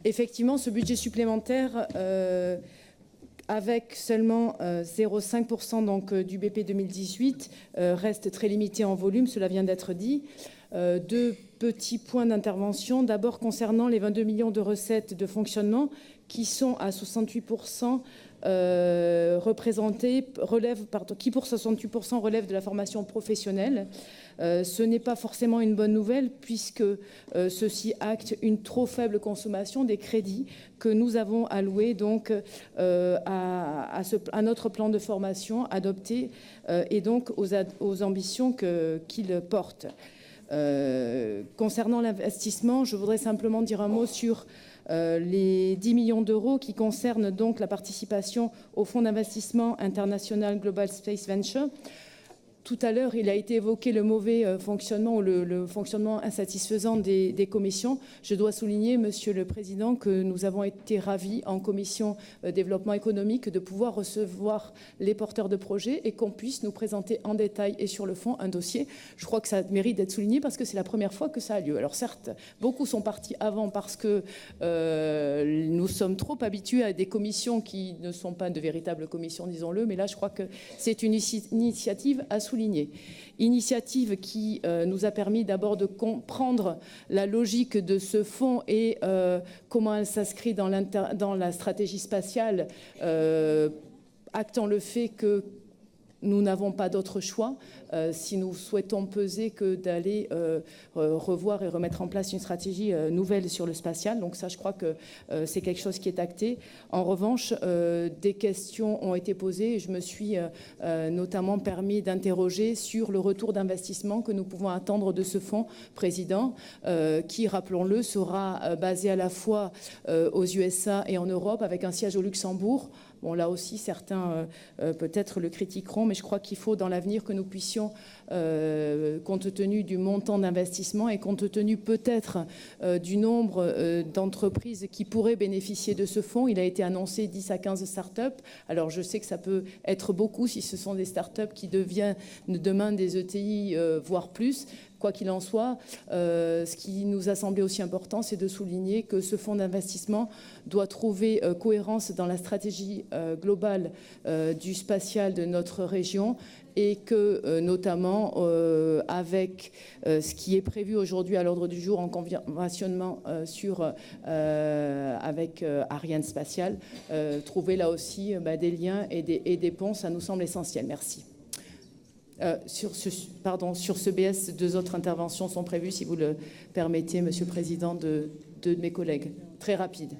Effectivement, ce budget supplémentaire, avec seulement 0,5% donc, du BP 2018, reste très limité en volume, cela vient d'être dit. Deux petits points d'intervention. D'abord, concernant les 22 millions de recettes de fonctionnement qui sont à 68% qui pour 68% relèvent de la formation professionnelle. Ce n'est pas forcément une bonne nouvelle puisque ceci acte une trop faible consommation des crédits que nous avons alloués donc à notre plan de formation adopté et donc aux ambitions qu'il porte. Concernant l'investissement, je voudrais simplement dire un mot sur les 10 millions d'euros qui concernent donc la participation au Fonds d'investissement international Global Space Venture. Tout à l'heure, il a été évoqué le mauvais fonctionnement ou le fonctionnement insatisfaisant des commissions. Je dois souligner, Monsieur le Président, que nous avons été ravis en commission développement économique de pouvoir recevoir les porteurs de projets et qu'on puisse nous présenter en détail et sur le fond un dossier. Je crois que ça mérite d'être souligné parce que c'est la première fois que ça a lieu. Alors certes, beaucoup sont partis avant parce que nous sommes trop habitués à des commissions qui ne sont pas de véritables commissions, disons-le, mais là, je crois que c'est une initiative à souligner. Initiative qui nous a permis d'abord de comprendre la logique de ce fonds et comment elle s'inscrit dans la stratégie spatiale, actant le fait que nous n'avons pas d'autre choix si nous souhaitons peser que d'aller revoir et remettre en place une stratégie nouvelle sur le spatial. Donc ça, je crois que c'est quelque chose qui est acté. En revanche, des questions ont été posées et je me suis notamment permis d'interroger sur le retour d'investissement que nous pouvons attendre de ce fonds président qui, rappelons-le, sera basé à la fois aux USA et en Europe avec un siège au Luxembourg. Bon, là aussi, certains peut-être le critiqueront, mais je crois qu'il faut dans l'avenir que nous puissions, compte tenu du montant d'investissement et compte tenu peut-être du nombre d'entreprises qui pourraient bénéficier de ce fonds, il a été annoncé 10 à 15 start-up. Alors je sais que ça peut être beaucoup si ce sont des start-up qui deviennent demain des ETI, voire plus. Quoi qu'il en soit, ce qui nous a semblé aussi important, c'est de souligner que ce fonds d'investissement doit trouver cohérence dans la stratégie globale du spatial de notre région et que notamment avec ce qui est prévu aujourd'hui à l'ordre du jour en conventionnement avec Ariane Spatiale, trouver là aussi des liens et des ponts, ça nous semble essentiel. Merci. Sur ce BS, 2 autres interventions sont prévues, si vous le permettez, Monsieur le Président, de mes collègues. Très rapide.